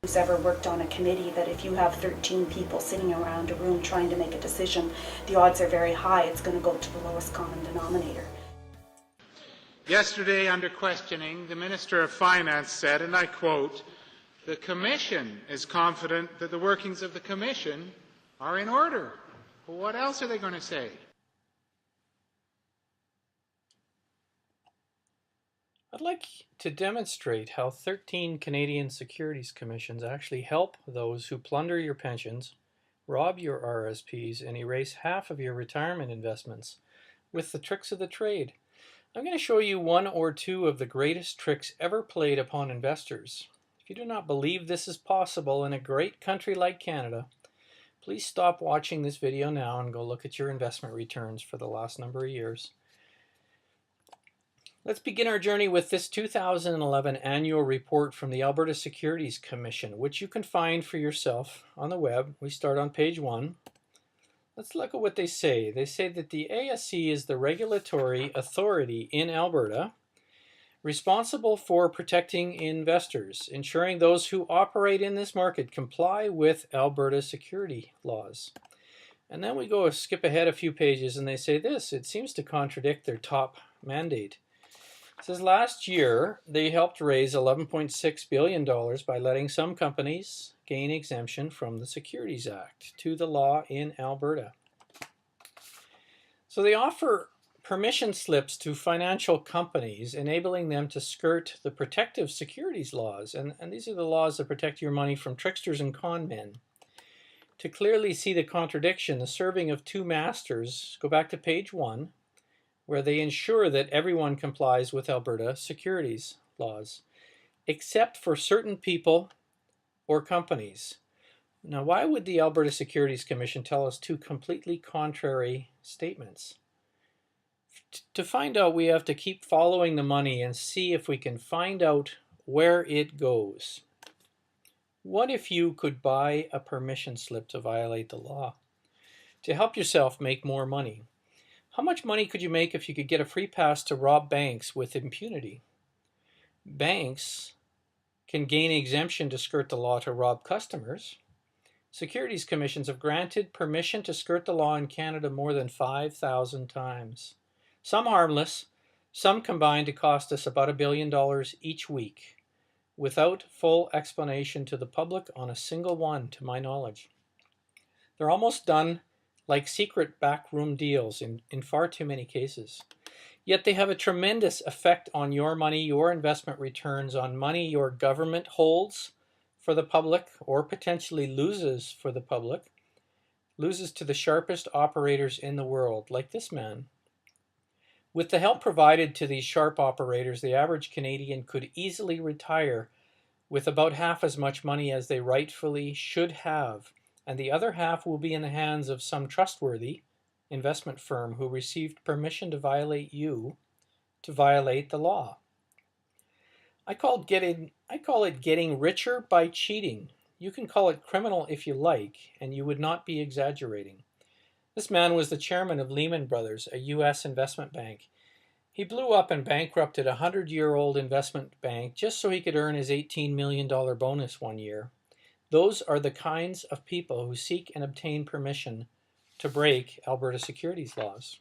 Who's ever worked on a committee that if you have 13 people sitting around a room trying to make a decision, the odds are very high it's going to go to the lowest common denominator. Yesterday, under questioning, the Minister of Finance said, and I quote, "The Commission is confident that the workings of the Commission are in order." Well, what else are they going to say? I'd like to demonstrate how 13 Canadian Securities Commissions actually help those who plunder your pensions, rob your RSPs, and erase half of your retirement investments with the tricks of the trade. I'm going to show you one or two of the greatest tricks ever played upon investors. If you do not believe this is possible in a great country like Canada, please stop watching this video now and go look at your investment returns for the last number of years. Let's begin our journey with this 2011 annual report from the Alberta Securities Commission, which you can find for yourself on the web. We start on page 1. Let's look at what they say. They say that the ASC is the regulatory authority in Alberta responsible for protecting investors, ensuring those who operate in this market comply with Alberta security laws. And then we skip ahead a few pages and they say this: it seems to contradict their top mandate. It says last year they helped raise $11.6 billion by letting some companies gain exemption from the Securities Act to the law in Alberta. So they offer permission slips to financial companies, enabling them to skirt the protective securities laws. And these are the laws that protect your money from tricksters and con men. To clearly see the contradiction, the serving of two masters, go back to page 1, where they ensure that everyone complies with Alberta securities laws, except for certain people or companies. Now, why would the Alberta Securities Commission tell us two completely contrary statements? To find out, we have to keep following the money and see if we can find out where it goes. What if you could buy a permission slip to violate the law, to help yourself make more money? How much money could you make if you could get a free pass to rob banks with impunity? Banks can gain exemption to skirt the law to rob customers. Securities commissions have granted permission to skirt the law in Canada more than 5,000 times. Some harmless, some combined to cost us about $1 billion each week, without full explanation to the public on a single one, to my knowledge. They're almost done like secret backroom deals in far too many cases. Yet they have a tremendous effect on your money, your investment returns, on money your government holds for the public or potentially loses for the public, loses to the sharpest operators in the world, like this man. With the help provided to these sharp operators, the average Canadian could easily retire with about half as much money as they rightfully should have, and the other half will be in the hands of some trustworthy investment firm who received permission to violate the law. I call it getting richer by cheating. You can call it criminal if you like, and you would not be exaggerating. This man was the chairman of Lehman Brothers, a U.S. investment bank. He blew up and bankrupted a 100-year-old investment bank just so he could earn his $18 million bonus one year. Those are the kinds of people who seek and obtain permission to break Alberta securities laws.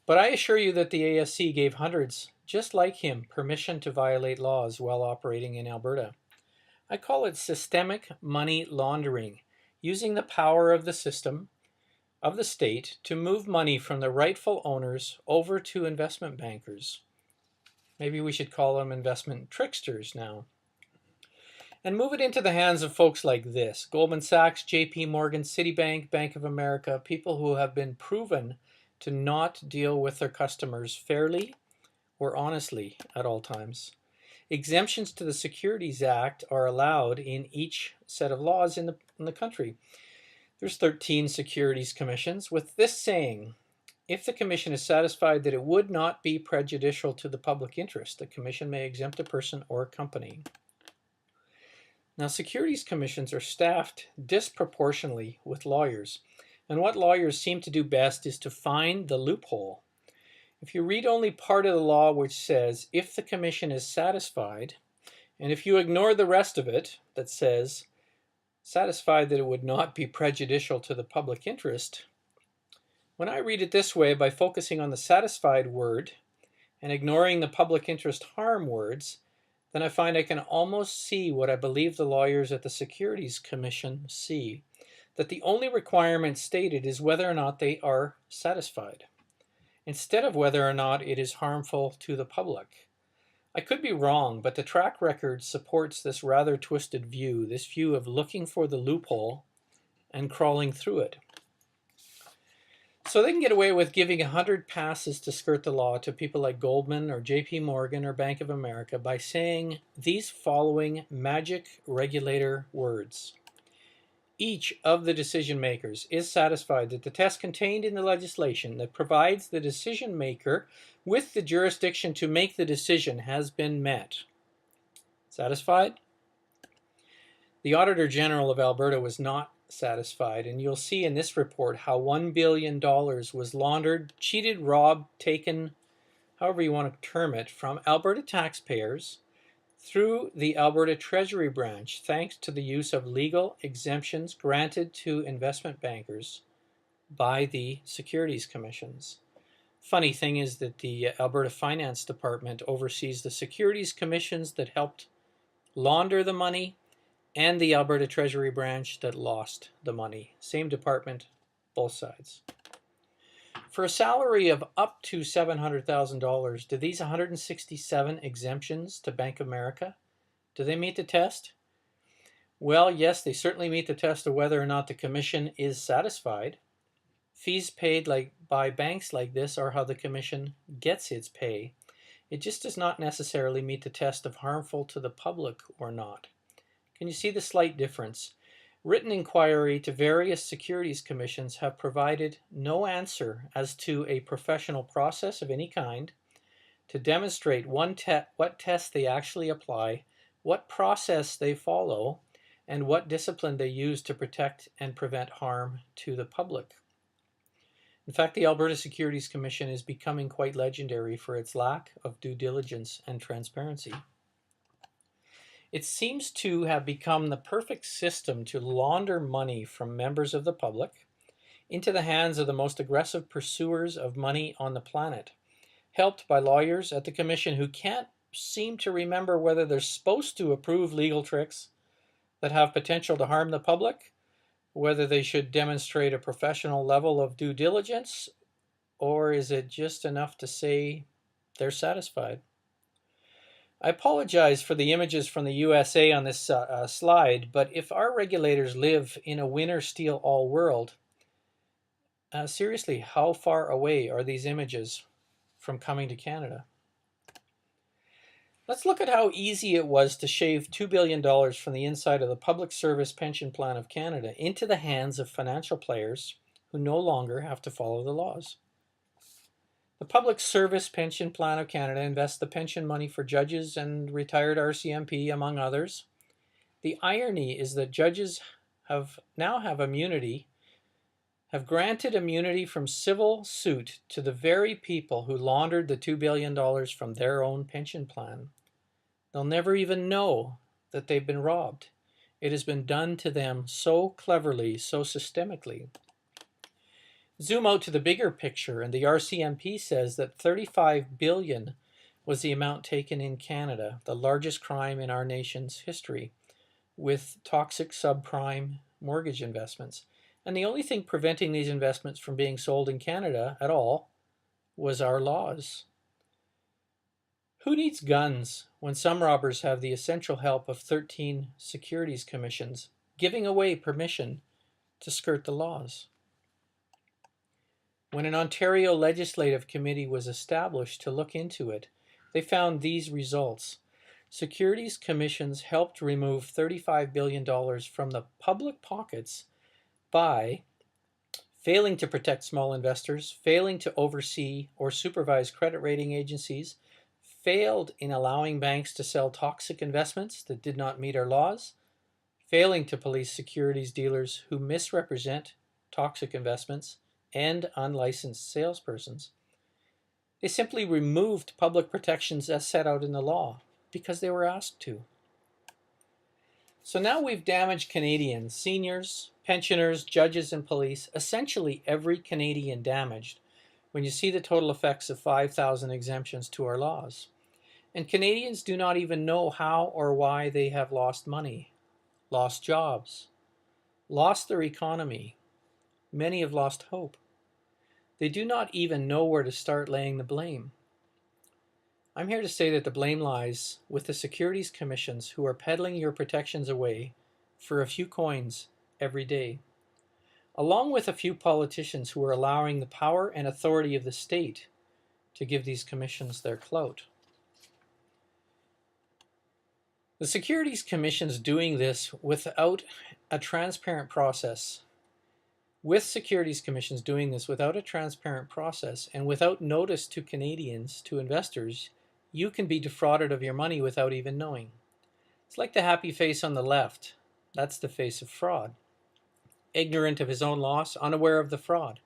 But I assure you that the ASC gave hundreds just like him permission to violate laws while operating in Alberta. I call it systemic money laundering, using the power of the system, of the state, to move money from the rightful owners over to investment bankers. Maybe we should call them investment tricksters now. And move it into the hands of folks like this: Goldman Sachs, JP Morgan, Citibank, Bank of America, people who have been proven to not deal with their customers fairly or honestly at all times. Exemptions to the Securities Act are allowed in each set of laws in the country. There's 13 securities commissions, with this saying: if the commission is satisfied that it would not be prejudicial to the public interest, the commission may exempt a person or company. Now, securities commissions are staffed disproportionately with lawyers, and what lawyers seem to do best is to find the loophole. If you read only part of the law which says, if the commission is satisfied, And if you ignore the rest of it that says, satisfied that it would not be prejudicial to the public interest, when I read it this way, by focusing on the satisfied word and ignoring the public interest harm words, then I find I can almost see what I believe the lawyers at the Securities Commission see, that the only requirement stated is whether or not they are satisfied, instead of whether or not it is harmful to the public. I could be wrong, but the track record supports this rather twisted view, this view of looking for the loophole and crawling through it. So they can get away with giving 100 passes to skirt the law to people like Goldman or JP Morgan or Bank of America by saying these following magic regulator words. Each of the decision makers is satisfied that the test contained in the legislation that provides the decision maker with the jurisdiction to make the decision has been met. Satisfied? The Auditor General of Alberta was not satisfied, and you'll see in this report how $1 billion was laundered, cheated, robbed, taken, however you want to term it, from Alberta taxpayers through the Alberta Treasury Branch, thanks to the use of legal exemptions granted to investment bankers by the Securities Commissions. Funny thing is that the Alberta Finance Department oversees the Securities Commissions that helped launder the money and the Alberta Treasury Branch that lost the money. Same department, both sides. For a salary of up to $700,000, do these 167 exemptions to Bank of America, do they meet the test? Well, yes, they certainly meet the test of whether or not the commission is satisfied. Fees paid by banks like this are how the commission gets its pay. It just does not necessarily meet the test of harmful to the public or not. Can you see the slight difference? Written inquiry to various securities commissions have provided no answer as to a professional process of any kind to demonstrate what tests they actually apply, what process they follow, and what discipline they use to protect and prevent harm to the public. In fact, the Alberta Securities Commission is becoming quite legendary for its lack of due diligence and transparency. It seems to have become the perfect system to launder money from members of the public into the hands of the most aggressive pursuers of money on the planet, helped by lawyers at the Commission who can't seem to remember whether they're supposed to approve legal tricks that have potential to harm the public, whether they should demonstrate a professional level of due diligence, or is it just enough to say they're satisfied? I apologize for the images from the USA on this slide, but if our regulators live in a winner-steal-all world, seriously, how far away are these images from coming to Canada? Let's look at how easy it was to shave $2 billion from the inside of the Public Service Pension Plan of Canada into the hands of financial players who no longer have to follow the laws. The Public Service Pension Plan of Canada invests the pension money for judges and retired RCMP, among others. The irony is that judges now have granted immunity from civil suit to the very people who laundered the $2 billion from their own pension plan. They'll never even know that they've been robbed. It has been done to them so cleverly, so systemically. Zoom out to the bigger picture, and the RCMP says that $35 billion was the amount taken in Canada, the largest crime in our nation's history, with toxic subprime mortgage investments. And the only thing preventing these investments from being sold in Canada at all was our laws. Who needs guns when some robbers have the essential help of 13 securities commissions giving away permission to skirt the laws? When an Ontario Legislative Committee was established to look into it, they found these results. Securities commissions helped remove $35 billion from the public pockets by failing to protect small investors, failing to oversee or supervise credit rating agencies, failed in allowing banks to sell toxic investments that did not meet our laws, failing to police securities dealers who misrepresent toxic investments, and unlicensed salespersons. They simply removed public protections as set out in the law because they were asked to. So now we've damaged Canadians, seniors, pensioners, judges, and police, essentially every Canadian damaged, when you see the total effects of 5,000 exemptions to our laws. And Canadians do not even know how or why they have lost money, lost jobs, lost their economy. Many have lost hope. They do not even know where to start laying the blame. I'm here to say that the blame lies with the Securities Commissions who are peddling your protections away for a few coins every day, along with a few politicians who are allowing the power and authority of the state to give these commissions their clout. The Securities Commission's doing this without a transparent process. With Securities Commissions doing this without a transparent process and without notice to Canadians, to investors, you can be defrauded of your money without even knowing. It's like the happy face on the left. That's the face of fraud. Ignorant of his own loss, unaware of the fraud.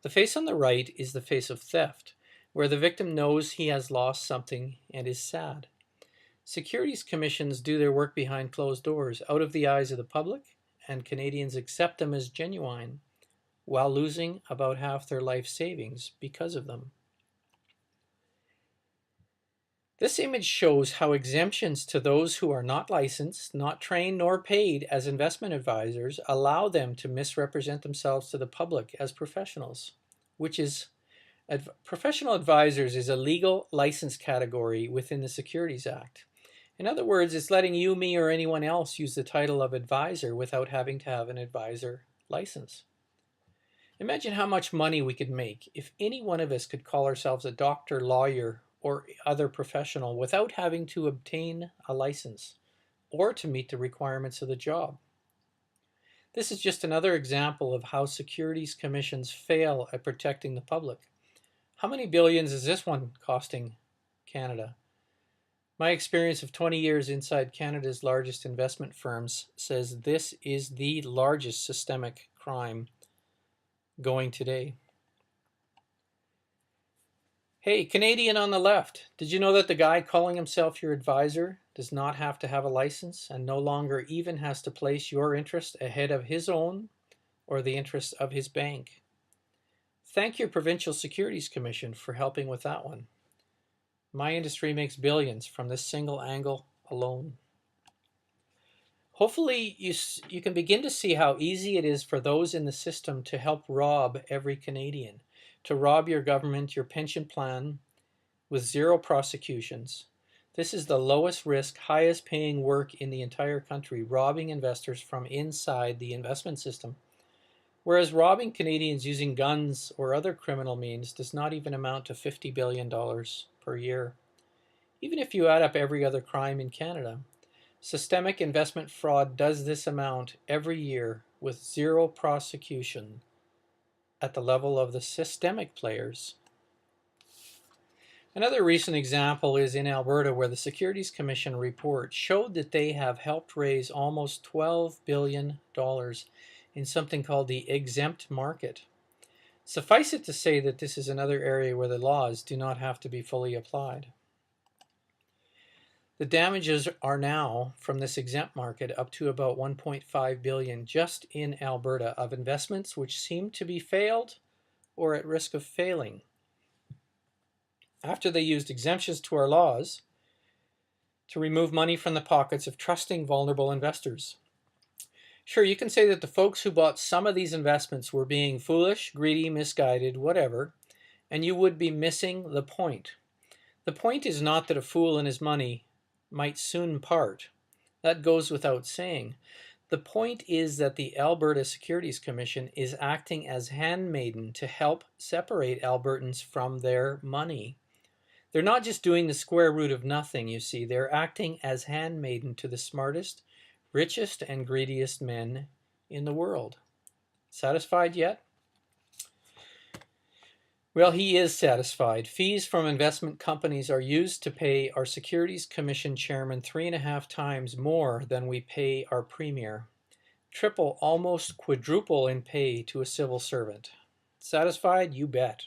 The face on the right is the face of theft, where the victim knows he has lost something and is sad. Securities Commissions do their work behind closed doors, out of the eyes of the public, and Canadians accept them as genuine, while losing about half their life savings because of them. This image shows how exemptions to those who are not licensed, not trained, nor paid as investment advisors allow them to misrepresent themselves to the public as professionals, which is professional advisors is a legal license category within the Securities Act. In other words, it's letting you, me, or anyone else use the title of advisor without having to have an advisor license. Imagine how much money we could make if any one of us could call ourselves a doctor, lawyer, or other professional without having to obtain a license or to meet the requirements of the job. This is just another example of how securities commissions fail at protecting the public. How many billions is this one costing Canada? My experience of 20 years inside Canada's largest investment firms says this is the largest systemic crime going today. Hey, Canadian on the left, did you know that the guy calling himself your advisor does not have to have a license and no longer even has to place your interest ahead of his own or the interests of his bank? Thank your Provincial Securities Commission for helping with that one. My industry makes billions from this single angle alone. Hopefully you can begin to see how easy it is for those in the system to help rob every Canadian, to rob your government, your pension plan, with zero prosecutions. This is the lowest risk, highest paying work in the entire country, robbing investors from inside the investment system. Whereas robbing Canadians using guns or other criminal means does not even amount to $50 billion per year. Even if you add up every other crime in Canada, systemic investment fraud does this amount every year with zero prosecution at the level of the systemic players. Another recent example is in Alberta, where the Securities Commission report showed that they have helped raise almost $12 billion in something called the exempt market. Suffice it to say that this is another area where the laws do not have to be fully applied. The damages are now from this exempt market up to about $1.5 billion just in Alberta of investments which seem to be failed or at risk of failing after they used exemptions to our laws to remove money from the pockets of trusting vulnerable investors. Sure, you can say that the folks who bought some of these investments were being foolish, greedy, misguided, whatever, and you would be missing the point. The point is not that a fool and his money might soon part. That goes without saying. The point is that the Alberta Securities Commission is acting as handmaiden to help separate Albertans from their money. They're not just doing the square root of nothing, you see. They're acting as handmaiden to the smartest, richest, and greediest men in the world. Satisfied yet? Well, he is satisfied. Fees from investment companies are used to pay our Securities Commission chairman 3.5 times more than we pay our premier. Triple, almost quadruple in pay to a civil servant. Satisfied? You bet.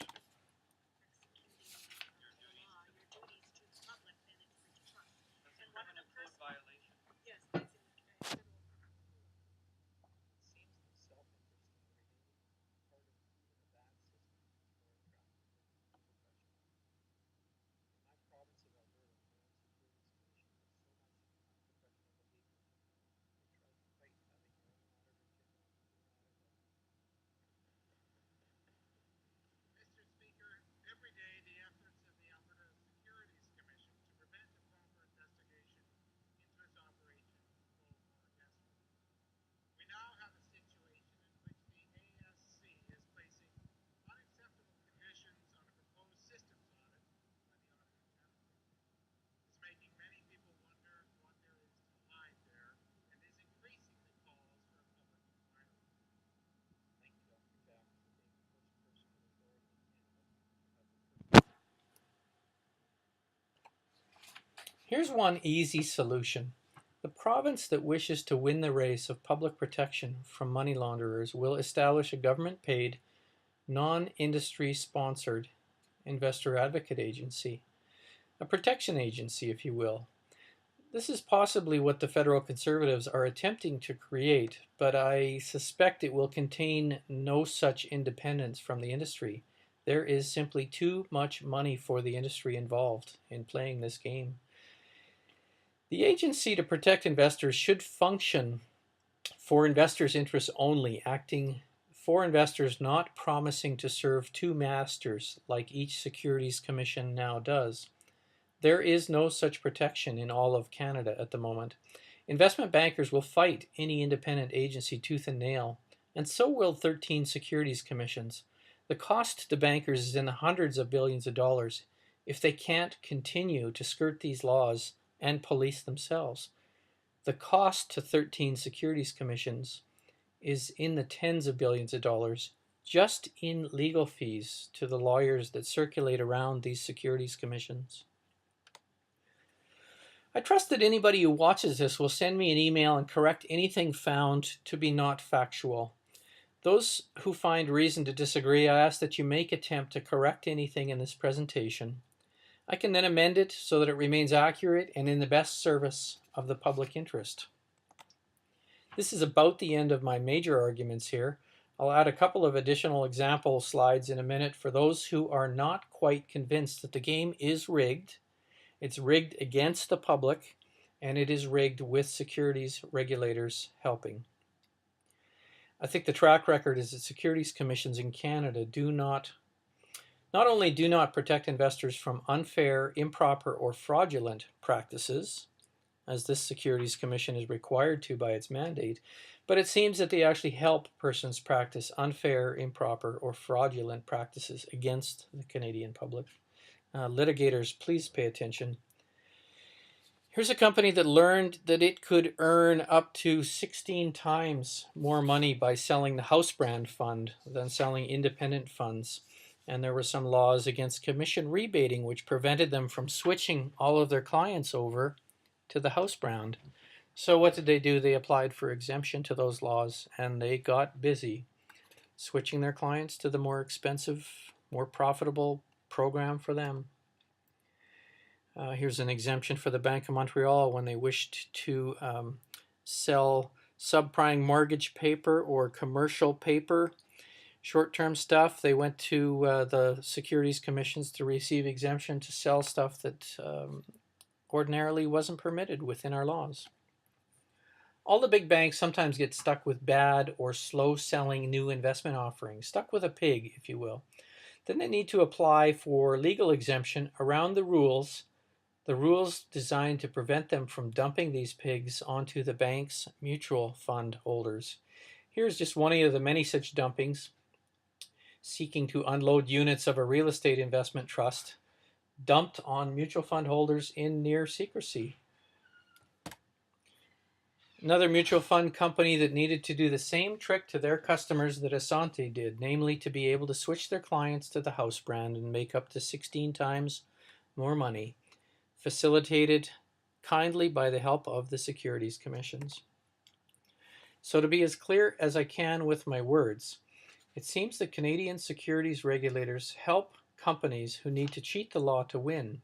Here's one easy solution. The province that wishes to win the race of public protection from money launderers will establish a government-paid, non-industry sponsored investor advocate agency, a protection agency, if you will. This is possibly what the federal Conservatives are attempting to create, but I suspect it will contain no such independence from the industry. There is simply too much money for the industry involved in playing this game. The agency to protect investors should function for investors' interests only, acting for investors, not promising to serve two masters like each Securities Commission now does. There is no such protection in all of Canada at the moment. Investment bankers will fight any independent agency tooth and nail, and so will 13 securities commissions. The cost to bankers is in the hundreds of billions of dollars if they can't continue to skirt these laws and police themselves. The cost to 13 securities commissions is in the tens of billions of dollars just in legal fees to the lawyers that circulate around these securities commissions. I trust that anybody who watches this will send me an email and correct anything found to be not factual. Those who find reason to disagree, I ask that you make attempt to correct anything in this presentation. I can then amend it so that it remains accurate and in the best service of the public interest. This is about the end of my major arguments here. I'll add a couple of additional example slides in a minute for those who are not quite convinced that the game is rigged. It's rigged against the public, and it is rigged with securities regulators helping. I think the track record is that securities commissions in Canada not only do not protect investors from unfair, improper, or fraudulent practices, as this Securities Commission is required to by its mandate, but it seems that they actually help persons practice unfair, improper, or fraudulent practices against the Canadian public. Litigators, please pay attention. Here's a company that learned that it could earn up to 16 times more money by selling the house brand fund than selling independent funds. And there were some laws against commission rebating which prevented them from switching all of their clients over to the house brand. So what did they do? They applied for exemption to those laws, and they got busy switching their clients to the more expensive, more profitable program for them. Here's an exemption for the Bank of Montreal when they wished to sell subprime mortgage paper or commercial paper, short-term stuff. They went to the securities commissions to receive exemption to sell stuff that ordinarily wasn't permitted within our laws. All the big banks sometimes get stuck with bad or slow-selling new investment offerings, stuck with a pig, if you will. Then they need to apply for legal exemption around the rules designed to prevent them from dumping these pigs onto the bank's mutual fund holders. Here's just one of the many such dumpings, seeking to unload units of a real estate investment trust, dumped on mutual fund holders in near secrecy. Another mutual fund company that needed to do the same trick to their customers that Asante did, namely to be able to switch their clients to the house brand and make up to 16 times more money, facilitated kindly by the help of the securities commissions. So to be as clear as I can with my words, it seems that Canadian securities regulators help companies who need to cheat the law to win.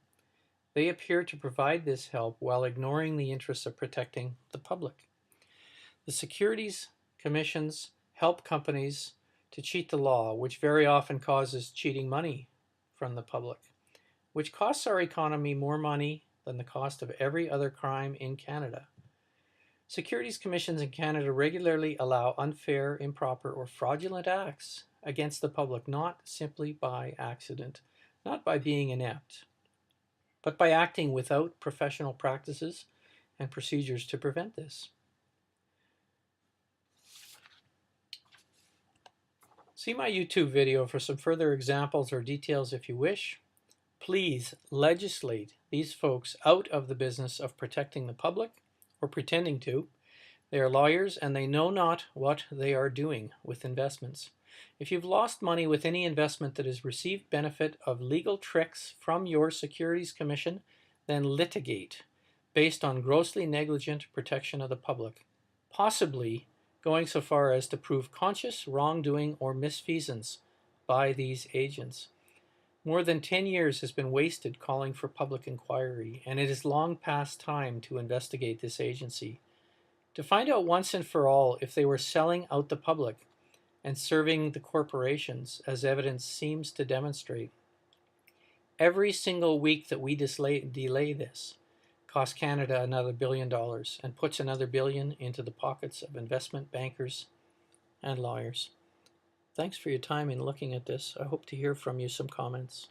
They appear to provide this help while ignoring the interests of protecting the public. The securities commissions help companies to cheat the law, which very often causes cheating money from the public, which costs our economy more money than the cost of every other crime in Canada. Securities commissions in Canada regularly allow unfair, improper, or fraudulent acts against the public, not simply by accident, not by being inept, but by acting without professional practices and procedures to prevent this. See my YouTube video for some further examples or details if you wish. Please legislate these folks out of the business of protecting the public, or pretending to. They are lawyers and they know not what they are doing with investments. If you've lost money with any investment that has received benefit of legal tricks from your securities commission, then litigate. based on grossly negligent protection of the public, possibly going so far as to prove conscious wrongdoing or misfeasance by these agents. More than 10 years has been wasted calling for public inquiry, and it is long past time to investigate this agency, to find out once and for all if they were selling out the public and serving the corporations, as evidence seems to demonstrate. Every single week that we delay this costs Canada another $1 billion and puts another $1 billion into the pockets of investment bankers and lawyers. Thanks for your time in looking at this. I hope to hear from you some comments.